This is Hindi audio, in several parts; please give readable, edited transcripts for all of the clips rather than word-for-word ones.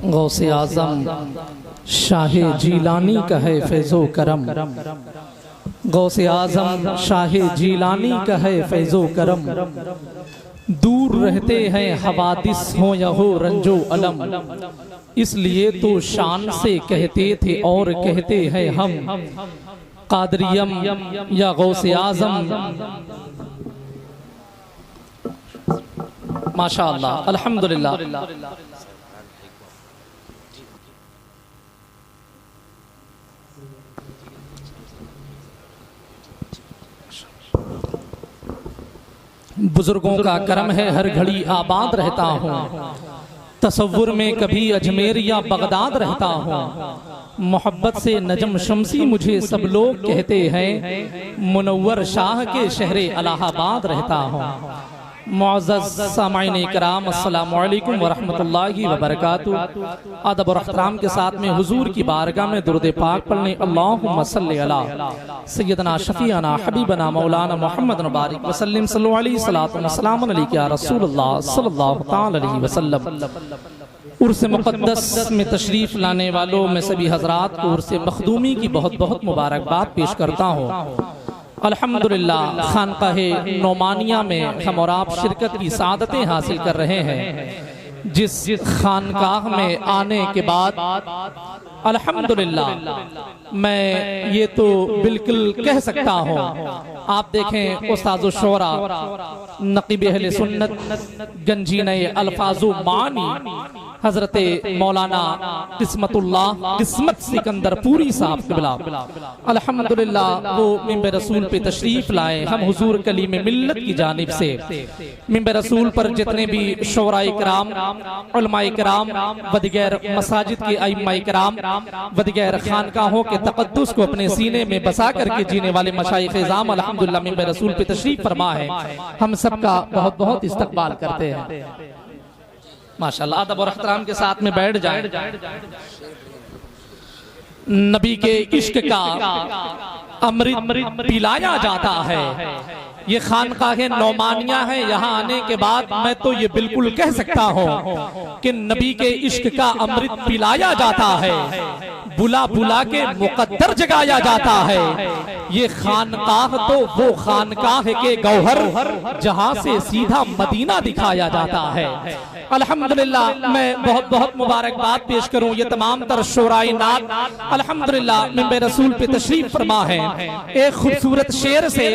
गौसे आज़म शाहे जीलानी का है फैज़ो करम, गौसे आज़म शाहे जीलानी का है फैज़ो करम। दूर रहते हैं हवादिस हो या हो रंजो अलम, इसलिए तो शान से कहते थे और कहते हैं हम कादरियम या गौसे आज़म। माशा अल्लाह, अल्हम्दुलिल्लाह। बुजुर्गों का करम है हर घड़ी आबाद रहता हूँ, तसव्वुर में कभी अजमेर या बगदाद रहता हूँ। मोहब्बत से नजम शमसी मुझे सब लोग कहते हैं, मुनव्वर शाह के शहरे इलाहाबाद रहता हूँ। मुअज़्ज़ज़ सामाईन इकराम, अस्सलामु अलैकुम व रहमतुल्लाहि व बरकातुहू। अदब और एहतराम के साथ में हुजूर की बारगाह में दुरूद पाक पढ़ने अल्लाहुम्मा सल्लि अला सय्यदना शफीअना हबीबना मौलाना मुहम्मद बारिक वसल्लम सल्लल्लाहु अलैहि सलातु व सलाम अलैका या रसूलुल्लाह सल्लल्लाहु तआला अलैहि वसल्लम। उर्स मुक़द्दस में तशरीफ़ लाने वालों में सभी हज़रात को उर्स मखदूमी की बहुत बहुत मुबारकबाद पेश करता हूँ। अल्हम्दुलिल्लाह, खानकाहे नोमानिया में हम और आप शिरकत की सादतें हासिल कर रहे हैं। जिस खानकाह में आने के बाद अल्हम्दुलिल्लाह मैं ये तो बिल्कुल कह सकता हूँ, आप देखें उस्ताज़ शोरा नक़ीब अहले सुन्नत गंजीने अल्फाज़ो मानी हजरत मौलाना किस्मतुल्लाह किस्मत सिकंदर पूरी साहब क़िबला अल्हम्दुलिल्लाह वो मिंबर रसूल पे तशरीफ लाए। हम हुजूर कलीम मिल्लत की जानिब से मिंबर रसूल पर जितने भी शोराए किराम, उलमाए किराम, वदिगैर मसाजिद के अइम्माए किराम, वदिगैर खानकाहों के तक़द्दुस को अपने सीने में बसा करके जीने वाले मशाइख़ इज़ाम अल्हम्दुलिल्लाह मिंबर रसूल पे तशरीफ फरमा है, हम सबका बहुत बहुत इस्तक़बाल करते हैं। माशाअल्लाह, अदब और एहतराम के साथ में बैठ जाए। नबी के इश्क का अमृत पिलाया जाता है। ये खानकाहे नौमानिया है, यहाँ आने के बाद मैं तो ये बिल्कुल कह सकता हूँ कि नबी के इश्क का अमृत पिलाया जाता है, बुला बुला के मुकद्दर जगाया जाता है। ये खानकाह तो वो खानकाह के गौहर जहाँ से सीधा मदीना दिखाया जाता है। अल्हम्दुलिल्लाह, मैं बहुत बहुत मुबारकबाद पेश करूँ ये तमाम तर शोराए नात अल्हम्दुलिल्लाह मिंबर रसूल पे तशरीफ फरमा है। एक खूबसूरत शेर से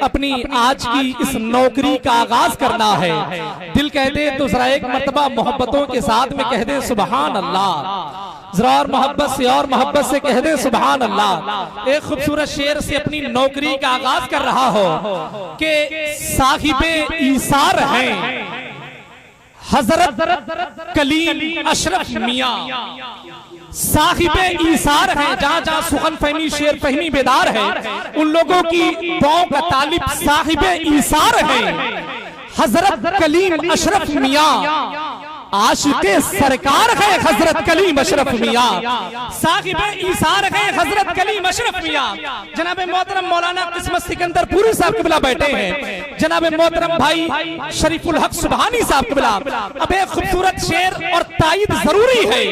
अपनी आज की इस नौकरी का आगाज करना है। दिल कहते तो जरा एक मर्तबा मोहब्बतों के साथ में कह दे सुबहान अल्लाह, जरा और मोहब्बत से और मोहब्बत से कह दे सुबहान अल्लाह। एक खूबसूरत शेर से अपनी नौकरी का आगाज कर रहा हो कि साहिबे ईसार हैं हजरत कलीम अशरफ मियां, साहिबे ईसार है। जहाँ जहाँ सुखन फहमी शेर फहमी बेदार है, उन लोगों की पाँव का तालिब साहिबे ईसार है हजरत कलीम अशरफ मियां। आशिक़े सरकार है हजरत कलीम अशरफ मियां, साहिबे ईसार है हजरत कलीम अशरफ मियां। जनाब मोहतरम मौलाना किस्मत सिकंदर पूरी साहब क़िबला बैठे हैं, जनाब मोहतरम भाई शरीफुल हक सुबहानी साहब क़िबला। अब एक खूबसूरत शेर और तायद जरूरी है,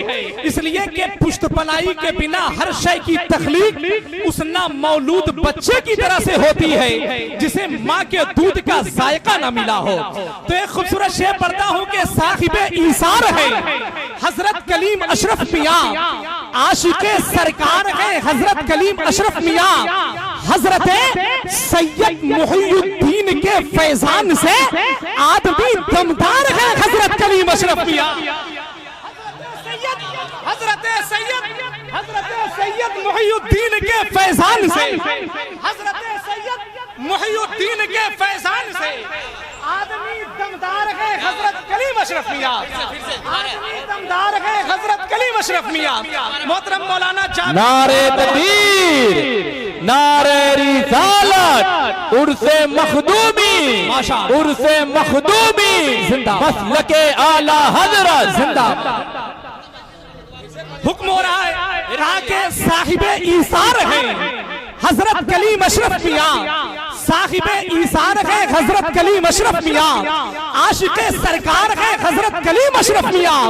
इसलिए कि पुश्त पनाई के बिना हर शय की तख्लीक उस ना मौलूद बच्चे की तरह से होती है जिसे माँ के दूध का जायका न मिला हो। तो एक खूबसूरत शेर पढ़ता हूँ कि साहिबे ईसार है हजरत कलीम अशरफ मियां, आशिक़े सरकार है हजरत कलीम अशरफ मियां। हजरत सैयद मुहियुद्दीन के फैजान से आदमी दमदार है हजरत कलीम अशरफ मियां। हजरत सैयद मुहियुद्दीन के फैजान से, हजरत सैयद मुहियुद्दीन के फैजान से आदमी दमदार है हजरत कलीम अशरफ मियां, आदमी दमदार है हजरत कलीम अशरफ मियां। मोहतरम मौलाना नारे तकबीर, नारे रिसालत, उर्से मखदूमी, उर्से मखदूमी जिंदाबाद, मसलके आला हजरत जिंदाबाद। हुक्म हो रहा है, राह के साहिबे ईसार हैं हजरत कलीम अशरफ मियां, साहिबे ईसार है हजरत कलीम अशरफ मियां, आशिके सरकार है हजरत कलीम अशरफ मियां।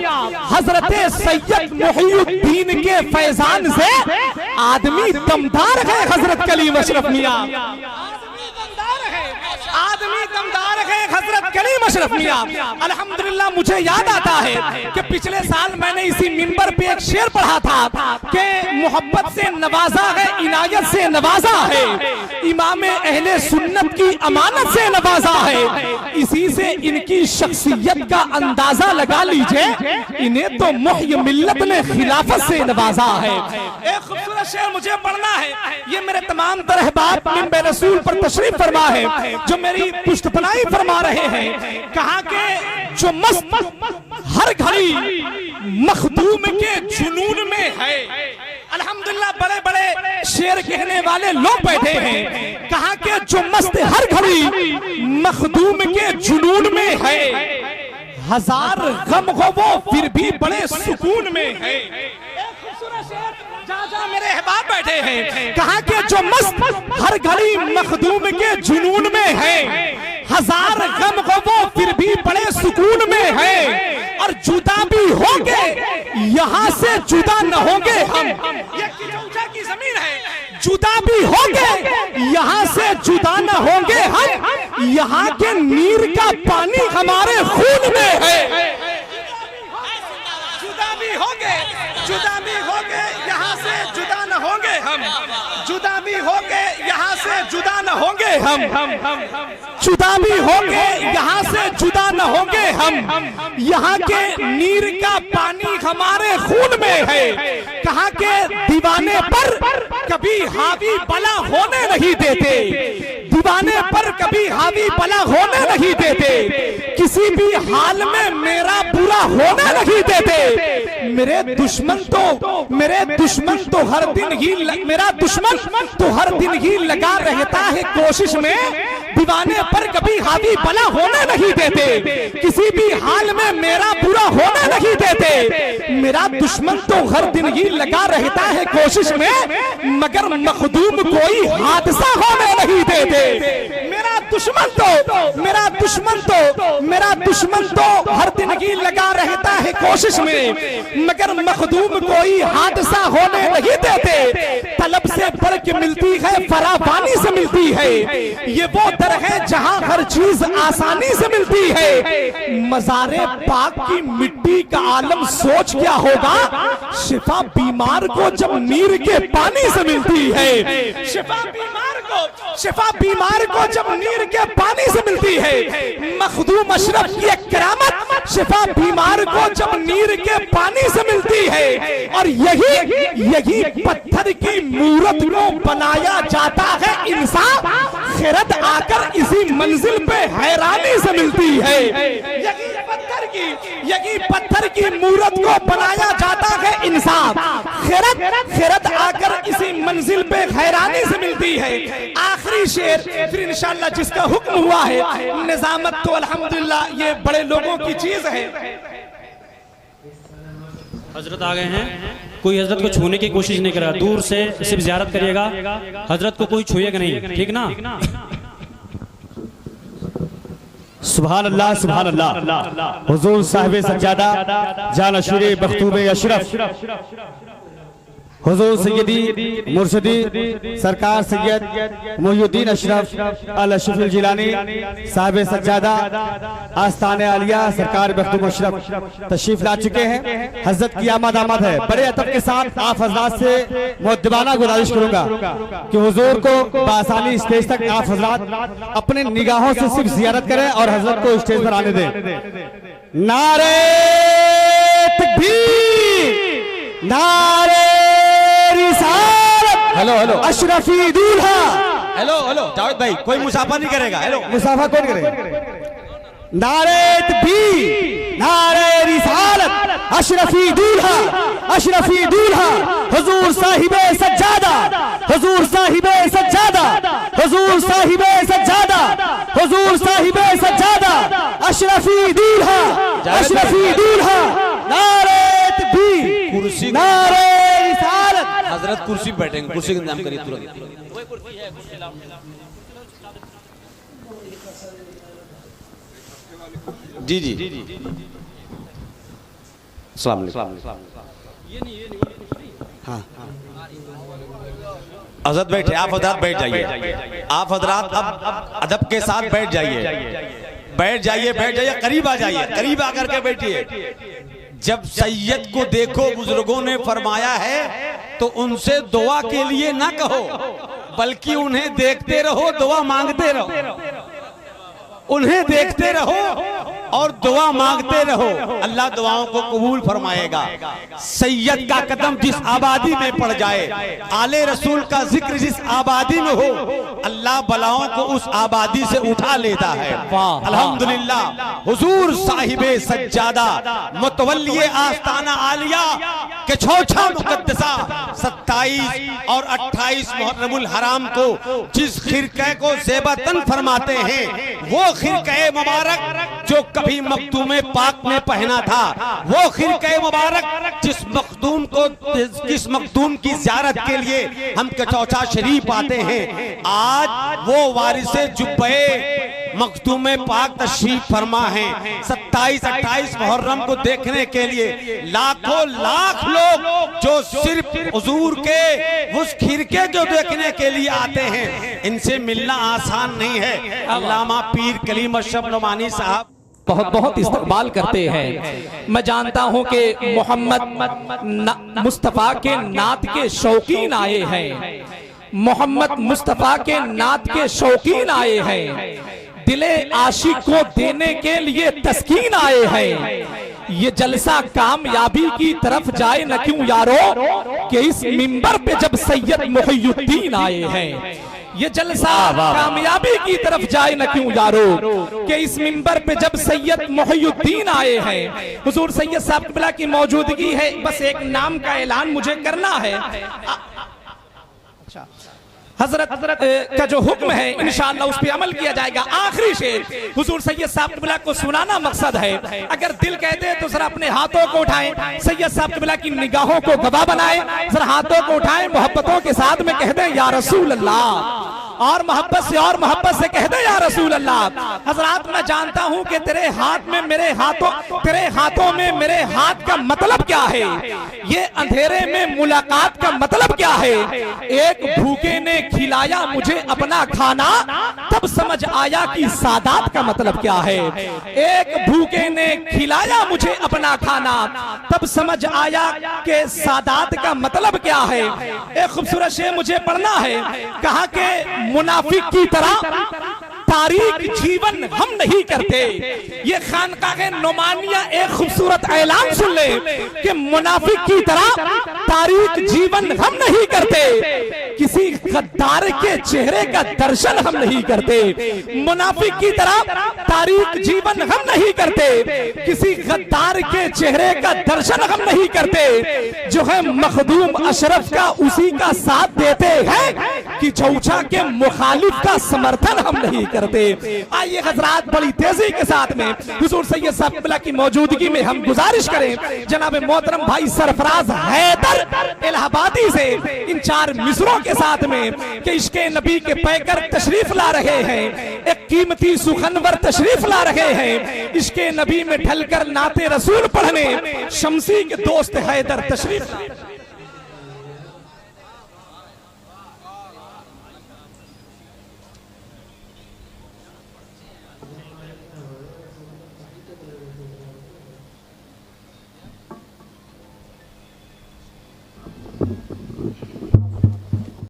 हजरत सैयद मुहीउद्दीन के फैजान से आदमी दमदार है हजरत कलीम अशरफ मियां, आदमी दमदार है हजरत कलीम अशरफ मियां। अल्हम्दुलिल्लाह मुझे याद आता है कि पिछले साल मैंने इसी मिंबर पे एक शेर पढ़ा था कि मोहब्बत से नवाजा है, इनायत से नवाजा है, इमाम अहले सुन्नत की अमानत से नवाजा है। इसी से इनकी शख्सियत का अंदाजा लगा लीजिए, इन्हें तो मुह्य मिल्लत ने खिलाफत से नवाजा है। एक खूबसूरत शेर मुझे पढ़ना है, ये मेरे तमाम तरह बाप मिंबर रसूल पर तशरीफ फरमा है, जो मेरी पुष्टपनाई फरमा रहे हैं। कहा कि जो मस्त हर घड़ी मखदूम के जुनून में है। अल्हम्दुलिल्लाह बड़े बड़े शेर कहने वाले लोग बैठे हैं। कहा कि जो मस्त हर घड़ी मखदूम के जुनून में है, हजार गम हो वो फिर भी बड़े सुकून में है। जहाँ मेरे अहबाब बैठे हैं, कहा कि जो मस्त हर घड़ी मखदूम के जुनून में है, हजार गम हो वो फिर भी बड़े सुकून में है। और जुदा भी होंगे यहाँ से जुदा न होंगे हम, ये किचौचा की जमीन है। जुदा भी होंगे यहाँ से जुदा न होंगे हम, यहाँ के नीर का पानी हमारे खून में है। जुदा भी होंगे, जुदा भी होंगे यहाँ से जुदा न होंगे हम, जुदा भी होंगे यहाँ से जुदा न होंगे हम, जुदा भी होंगे यहाँ से जुदा न होंगे हम, यहाँ के नीर का पानी हमारे खून में है। कहा के दीवाने पर कभी हावी बला होने नहीं देते, दीवाने पर कभी हावी बला होने नहीं देते, किसी भी हाल में मेरा बुरा होने नहीं देते। मेरे दुश्मन तो हर दिन ही मेरा दुश्मन तो हर दिन ही लगा रहता है कोशिश में, दीवाने पर कभी हावी बला होने नहीं देते, किसी भी हाल में मेरा बुरा होने नहीं देते। मेरा दुश्मन तो हर दिन ही लगा रहता है कोशिश में, मगर मखदूम कोई हादसा होने नहीं देते। मेरा दुश्मन तो हर दिन ही लगा रहता है कोशिश में, मगर मखदूम कोई हादसा होने नहीं देते। तलब से बढ़ के मिलती है, फरावानी से मिलती है, ये वो दर है जहां हर चीज आसानी से मिलती है। मज़ारे पाक की मिट्टी का आलम सोच क्या होगा, शिफा बीमार को जब नीर के पानी से मिलती है। शिफा बीमार को जब नीर के पानी से मिलती है। मखदूम अशरफ की एक करामत, शिफा बीमार को जब नीर के पानी से मिलती है। और यही पत्थर की मूरत को बनाया जाता है इंसान, खिरत आकर इसी मंजिल पे हैरानी से मिलती है। यही पत्थर की मूरत को बनाया जाता है इंसान, खिरत आकर इसी मंजिल पे हैरानी से मिलती है। आखिरी शेर फिर इंशाअल्लाह जिसका हुक्म हुआ है, निजामत तो अल्हम्दुलिल्लाह ये बड़े लोगों की चीज है। हजरत आ गए हैं, कोई हजरत को छूने की कोशिश नहीं कर रहा, दूर से सिर्फ ज़ियारत करिएगा, हजरत को कोई छुएगा नहीं, ठीक ना? सुभान अल्लाह, सुभान अल्लाह। हुजूर साहिब सज्जादा जानशीर मखतूम अशरफ हुजूर सैयदी मुर्शिदी सरकार सैयद मुहीउद्दीन अशरफ अल अशरफ जिलानी साहिब सज्जादा आस्ताने आलिया सरकार मखतूम अशरफ तशरीफ ला चुके हैं। हजरत की आमद है। बड़े अदब के साथ आप हजरात से मुअद्दिबाना गुजारिश करूंगा कि हुजूर को बआसानी स्टेज तक आप हजरात अपने निगाहों से सिर्फ जियारत करें और हजरत को स्टेज पर आने दें। नारे तकबीर, नारे रिसालत, हेलो अशरफी दूल्हा, हेलो जावेद भाई, कोई मुसाफा नहीं करेगा। हेलो मुसाफा कौन करेगा? नारे तकबीर, नारे रिसालत, अशरफी दूल्हा, अशरफी दूल्हा, हुजूर साहिबे सज्जादा, हुजूर साहिबे सज्जादा, हुजूर साहिबे सज्जादा, हुजूर साहिबे सज्जादा, अशरफी दूल्हा, अशरफी दूल्हा। नारे तकबीर, कुर्सी, नारे रिसालत। हजरत कुर्सी पे बैठेंगे, कुर्सी का इंतजाम करिए तुरंत। जी जी अस्सलाम वालेकुम। हाँ हजरत बैठे, आप हजरत बैठ जाइए, आप हजरत अब अदब के साथ बैठ जाइए, बैठ जाइए, बैठ जाइए, करीब आ जाइए, करीब आकर के बैठिए। जब सैयद को देखो, बुजुर्गों ने फरमाया है तो उनसे दुआ के लिए ना कहो, बल्कि उन्हें देखते रहो, दुआ मांगते रहो, उन्हें देखते रहो और दुआ मांगते रहो, अल्लाह दुआओं को कबूल फरमाएगा। सैयद का कदम जिस आबादी में पड़ जाए, आले रसूल का जिक्र जिस आबादी में हो, अल्लाह बलाओं को उस आबादी से उठा लेता है। अल्हम्दुलिल्लाह, हुजूर साहिबे सज्जादा मुतवल्ली आस्ताना आलिया के छोछा मुकद्दसा 27 और 28 मुहर्रमुल हराम को जिस खिरके को ज़ेबतन फरमाते हैं, वो खिरके मुबारक जो कभी मखदूमे पाक ने पहना था, वो खिरके मुबारक जिस मखदूम की ज़ियारत के लिए हम कचौचा शरीफ आते हैं, आज वो वारिसे जुब्बे मखदूमे पाक तशरीफ फरमा है। 27-28 मुहर्रम को देखने के लिए लाखों लाख लोग जो सिर्फ हुजूर के उस खिरके को देखने के लिए आते हैं, इनसे मिलना आसान नहीं है। अल्लामा पीर कलीम अशरफ नोमानी साहब बहुत बहुत इस्तकबाल करते हैं। मैं जानता हूं कि मोहम्मद मुस्तफ़ा के नात के शौकीन आए हैं, मोहम्मद मुस्तफ़ा के नात के शौकीन आए हैं, दिले आशिक को देने के लिए तस्कीन आए हैं। ये जलसा कामयाबी की तरफ जाए न क्यों यारो, कि इस मिंबर पे जब सैयद मुहियुद्दीन आए हैं। ये जलसा कामयाबी की तरफ जाए न क्यों यारो, कि इस मिंबर पे जब सैयद मुहियुद्दीन आए हैं। हुजूर सैयद साहब क़िबला की मौजूदगी है, बस एक नाम का ऐलान मुझे करना है। हजरत का जो हुक्म है इंशाअल्लाह उस पे अमल किया जाएगा। आखिरी शेर हुजूर सैयद साहब क़िबला को सुनाना मकसद है। अगर दिल कहते तो जरा अपने हाथों को उठाएं, सैयद साहब क़िबला की निगाहों को गवाह बनाएं, जरा हाथों को उठाएं, मोहब्बतों के साथ में कह दें या रसूल अल्लाह, और मोहब्बत से और मोहब्बत से कह दे या रसूल अल्लाह। हजरात मैं जानता हूं कि तेरे हाथ में मेरे हाथों, तेरे हाथों में मेरे हाथ का मतलब क्या है, ये अंधेरे में मुलाकात का मतलब क्या है। एक भूखे ने खिलाया मुझे अपना खाना, तब समझ आया कि सादात का मतलब क्या है। एक भूखे ने खिलाया मुझे अपना खाना, तब समझ आया कि सादात का मतलब क्या है। एक खूबसूरत शेर मुझे पढ़ना है, कहा कि मुनाफिक की तरह तारीख जीवन हम नहीं करते। ये खानकाह नोमानिया एक खूबसूरत ऐलान सुन ले कि मुनाफिक की तरह तारीख जीवन हम नहीं करते, किसी गद्दार के चेहरे का दर्शन हम नहीं करते। मुनाफिक की तरह तारीख जीवन हम नहीं करते, किसी गद्दार के चेहरे का दर्शन हम नहीं करते। जो है मखदूम अशरफ का उसी का साथ देते हैं, कि चौछा के मुखालिफ का समर्थन हम नहीं करते। आइए हजरात बड़ी तेजी के साथ में हुजूर सैयद साहब क़िबला की मौजूदगी में हम गुजारिश करें जनाब मोहतरम भाई सरफराज हैदर इलाहाबादी से इन 4 मिसरों के साथ में कि इश्क़े नबी के पैकर तशरीफ ला रहे हैं, एक कीमती सुखनवर तशरीफ ला रहे हैं। इश्क़े नबी में ढलकर नाते रसूल पढ़ने शमसी के दोस्त हैदर तशरीफ ला।